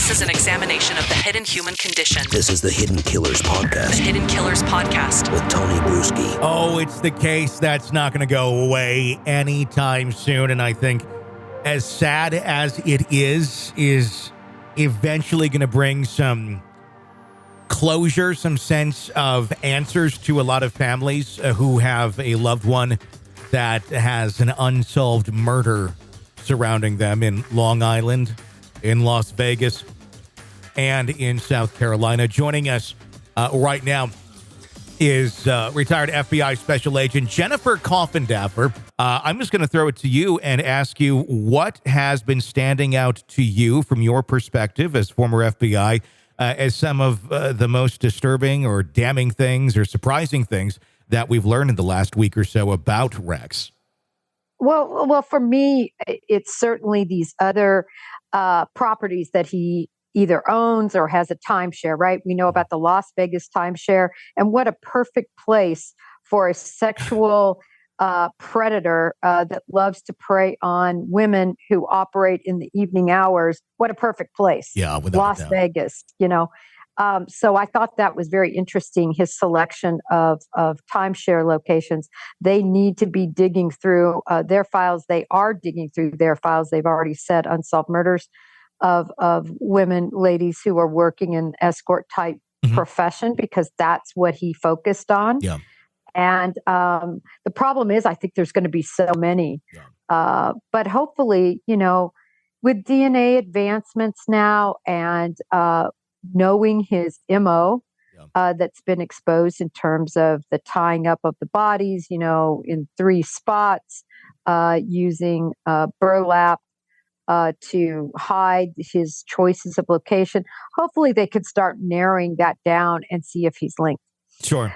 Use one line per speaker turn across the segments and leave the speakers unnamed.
This is an examination of the hidden human condition.
This is the Hidden Killers Podcast.
The Hidden Killers Podcast.
With Tony Brueski.
Oh, it's the case that's not going to go away anytime soon. And I think as sad as it is eventually going to bring some closure, some sense of answers to a lot of families who have a loved one that has an unsolved murder surrounding them in Long Island, in Las Vegas, and in South Carolina. Joining us right now is retired FBI Special Agent Jennifer Coffindaffer. I'm just going to throw it to you and ask you what has been standing out to you from your perspective as former FBI as some of the most disturbing or damning things or surprising things that we've learned in the last week or so about Rex.
Well, for me, it's certainly these other properties that he either owns or has a timeshare, right? We know about the Las Vegas timeshare, and what a perfect place for a sexual predator that loves to prey on women who operate in the evening hours. What a perfect place.
Yeah, without
Las Vegas, you know. So I thought that was very interesting, his selection of timeshare locations. They need to be digging through their files. They are digging through their files. They've already said unsolved murders of women, ladies who are working in escort type profession, because that's what he focused on.
Yeah.
And the problem is, I think there's going to be so many. Yeah. But hopefully, you know, with DNA advancements now and knowing his MO that's been exposed in terms of the tying up of the bodies, you know, in 3 spots, using burlap to hide his choices of location. Hopefully they could start narrowing that down and see if he's linked.
Sure.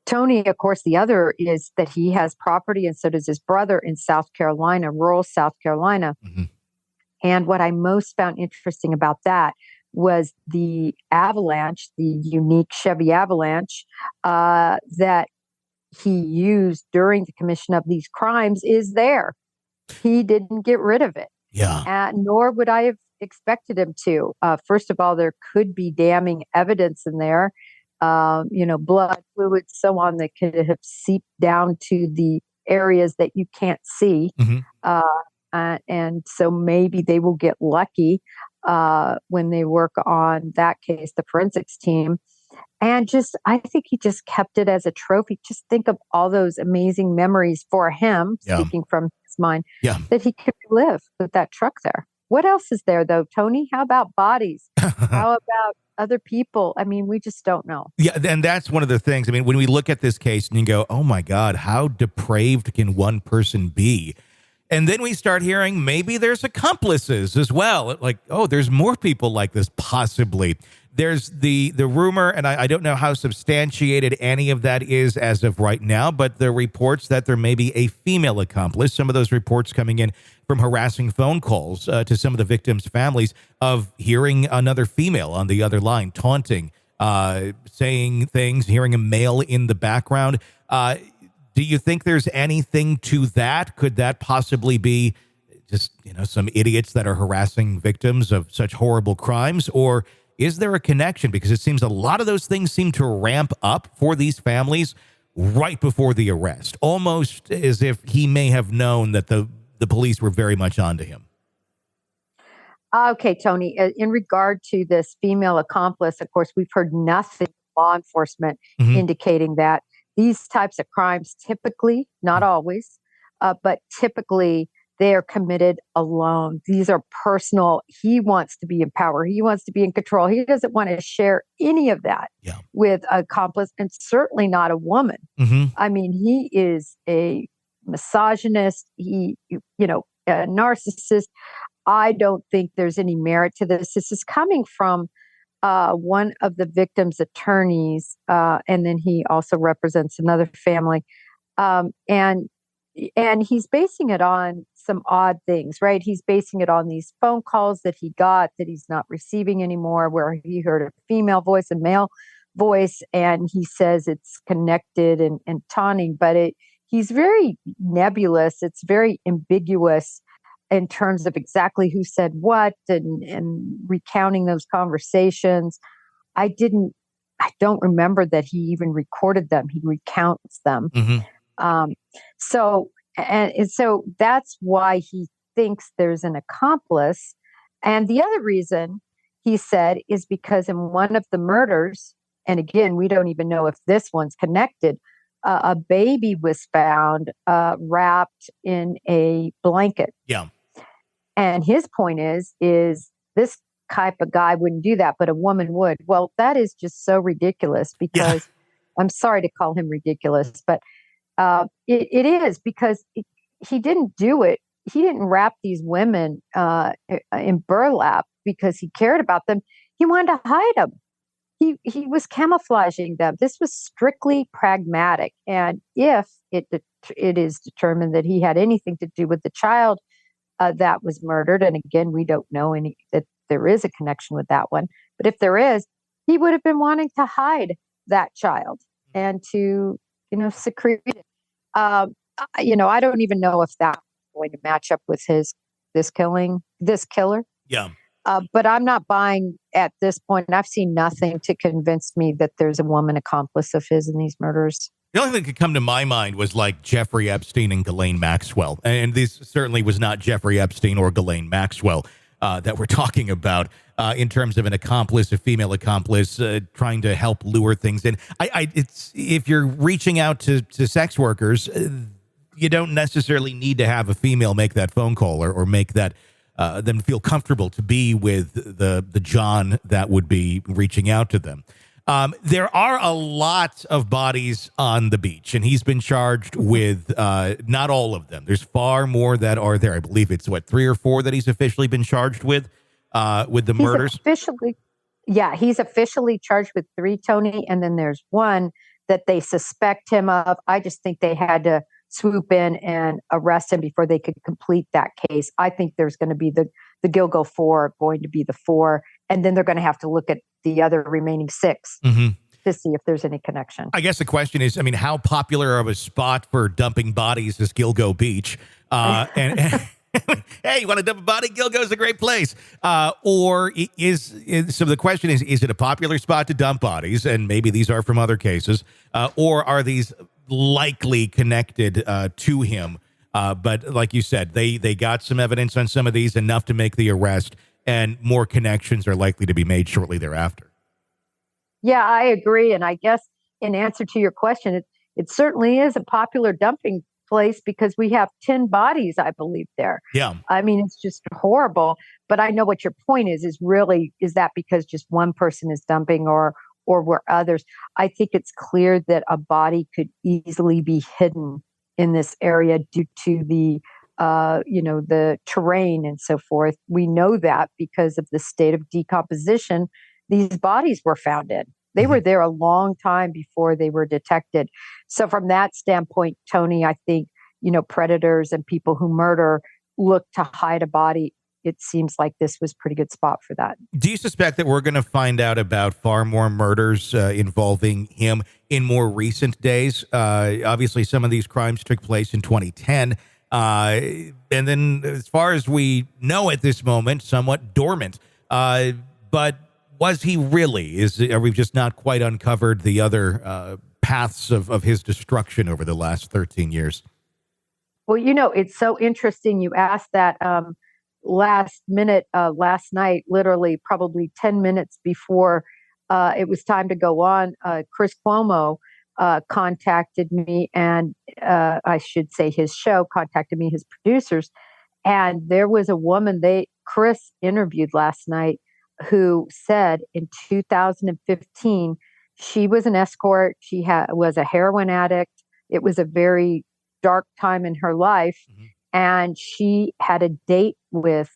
Tony, of course, the other is that he has property, and so does his brother, in South Carolina, rural South Carolina. Mm-hmm. And what I most found interesting about that was the Avalanche, the unique Chevy Avalanche that he used during the commission of these crimes is there. He didn't get rid of it.
Yeah.
Nor would I have expected him to. First of all, there could be damning evidence in there, you know, blood, fluids, so on, that could have seeped down to the areas that you can't see. Mm-hmm. And so maybe they will get lucky when they work on that case, the forensics team. And I think he just kept it as a trophy. Just think of all those amazing memories for him, speaking from his mind, that he could live with that truck there. What else is there, though, Tony? How about bodies? How about other people? I mean, we just don't know.
Yeah, and that's one of the things. I mean, when we look at this case and you go, oh, my God, how depraved can one person be? And then we start hearing maybe there's accomplices as well. Like, oh, there's more people like this, possibly. There's the rumor, and I don't know how substantiated any of that is as of right now, but the reports that there may be a female accomplice, some of those reports coming in from harassing phone calls to some of the victims' families of hearing another female on the other line, taunting, saying things, hearing a male in the background. Do you think there's anything to that? Could that possibly be just, you know, some idiots that are harassing victims of such horrible crimes? Or is there a connection? Because it seems a lot of those things seem to ramp up for these families right before the arrest, almost as if he may have known that the police were very much onto him.
Okay, Tony, in regard to this female accomplice, of course, we've heard nothing from law enforcement indicating that. These types of crimes typically, not always, but typically they are committed alone. These are personal. He wants to be in power. He wants to be in control. He doesn't want to share any of that with an accomplice, and certainly not a woman. Mm-hmm. I mean, he is a misogynist. He, you know, a narcissist. I don't think there's any merit to this. This is coming from one of the victim's attorneys, and then he also represents another family, and he's basing it on some odd things, right? He's basing it on these phone calls that he got that he's not receiving anymore, where he heard a female voice and male voice, and he says it's connected and taunting, but he's very nebulous. It's very ambiguous. in terms of exactly who said what and recounting those conversations. I don't remember that he even recorded them. He recounts them.
Mm-hmm.
Um, so that's why he thinks there's an accomplice. And the other reason he said is because in one of the murders, and again, we don't even know if this one's connected, a baby was found wrapped in a blanket.
Yeah.
And his point is this type of guy wouldn't do that, but a woman would. Well, that is just so ridiculous because I'm sorry to call him ridiculous, but it is because he didn't do it. He didn't wrap these women in burlap because he cared about them. He wanted to hide them. He was camouflaging them. This was strictly pragmatic. And if it is determined that he had anything to do with the child that was murdered, and again, we don't know that there is a connection with that one. But if there is, he would have been wanting to hide that child and to, secrete it. I don't even know if that's going to match up with this killer.
Yeah.
But I'm not buying at this point. And I've seen nothing to convince me that there's a woman accomplice of his in these murders.
The only thing that could come to my mind was like Jeffrey Epstein and Ghislaine Maxwell. And this certainly was not Jeffrey Epstein or Ghislaine Maxwell that we're talking about in terms of an accomplice, a female accomplice trying to help lure things in. It's if you're reaching out to sex workers, you don't necessarily need to have a female make that phone call or make that them feel comfortable to be with the John that would be reaching out to them. There are a lot of bodies on the beach, and he's been charged with not all of them. There's far more that are there. I believe it's 3 or 4 that he's officially been charged with the murders.
He's officially charged with 3, Tony, and then there's one that they suspect him of. I just think they had to swoop in and arrest him before they could complete that case. I think there's going to be the Gilgo 4 going to be the 4, and then they're going to have to look at the other remaining 6 to see if there's any connection.
I guess the question is, how popular of a spot for dumping bodies is Gilgo Beach? And hey, you want to dump a body? Gilgo's a great place. So the question is it a popular spot to dump bodies? And maybe these are from other cases, or are these likely connected to him? But like you said, they got some evidence on some of these, enough to make the arrest, and more connections are likely to be made shortly thereafter.
Yeah, I agree. And I guess in answer to your question, it certainly is a popular dumping place because we have 10 bodies, I believe, there.
Yeah.
I mean, it's just horrible. But I know what your point is that because just one person is dumping or were others? I think it's clear that a body could easily be hidden in this area due to the terrain and so forth. We know that because of the state of decomposition these bodies were found in. They were there a long time before they were detected. So from that standpoint, Tony, I think, predators and people who murder look to hide a body. It seems like this was a pretty good spot for that.
Do you suspect that we're going to find out about far more murders involving him in more recent days? Obviously, some of these crimes took place in 2010. And then as far as we know at this moment, somewhat dormant. But was he really? Are we just not quite uncovered the other paths of his destruction over the last 13 years?
Well, it's so interesting you asked that. Last night, literally probably 10 minutes before it was time to go on, Chris Cuomo contacted me, and I should say his show contacted me, his producers, and there was a woman Chris interviewed last night who said in 2015 she was an escort. She was a heroin addict. It was a very dark time in her life. And she had a date with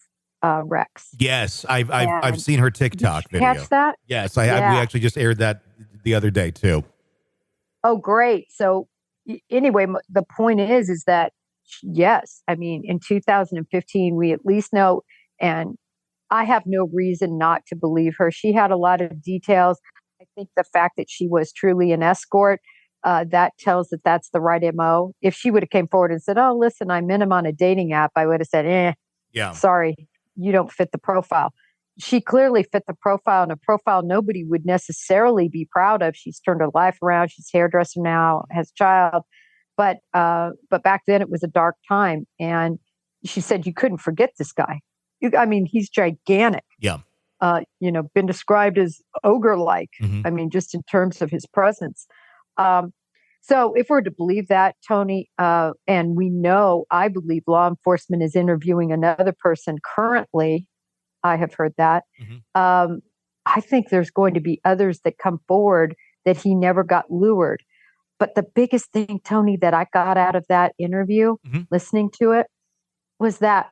Rex.
Yes, I've seen her TikTok video.
Catch that?
Yes, I have. We actually just aired that the other day too.
Oh, great! So anyway, the point is that yes, I mean, in 2015, we at least know, and I have no reason not to believe her. She had a lot of details. I think the fact that she was truly an escort. That tells that that's the right MO. If she would have came forward and said, "Oh, listen, I met him on a dating app," I would have said,
Yeah.
Sorry, you don't fit the profile. She clearly fit the profile, and a profile nobody would necessarily be proud of. She's turned her life around. She's a hairdresser now, has a child. But back then it was a dark time. And she said, you couldn't forget this guy. I mean, he's gigantic.
Yeah.
Been described as ogre-like.
Mm-hmm.
I mean, just in terms of his presence. So if we're to believe that, Tony, and we know, I believe law enforcement is interviewing another person currently. I have heard that.
Mm-hmm.
I think there's going to be others that come forward that he never got lured. But the biggest thing, Tony, that I got out of that interview, listening to it, was that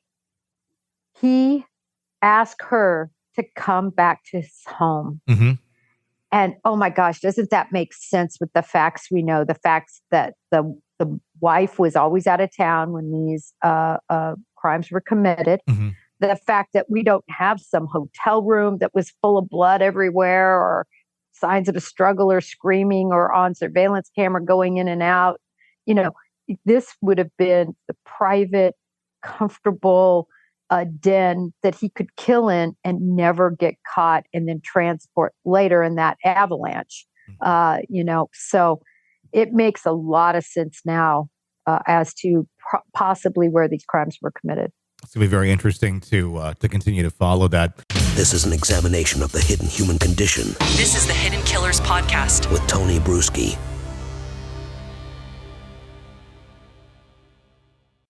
he asked her to come back to his home.
Mm-hmm.
And oh my gosh, doesn't that make sense with the facts we know? The facts that the wife was always out of town when these crimes were committed.
Mm-hmm.
The fact that we don't have some hotel room that was full of blood everywhere, or signs of a struggle or screaming, or on surveillance camera going in and out. This would have been the private, comfortable den that he could kill in and never get caught and then transport later in that avalanche. So it makes a lot of sense now as to possibly where these crimes were committed.
It's going to be very interesting to continue to follow that.
This is an examination of the hidden human condition
This is the Hidden Killers Podcast
with Tony Brueski.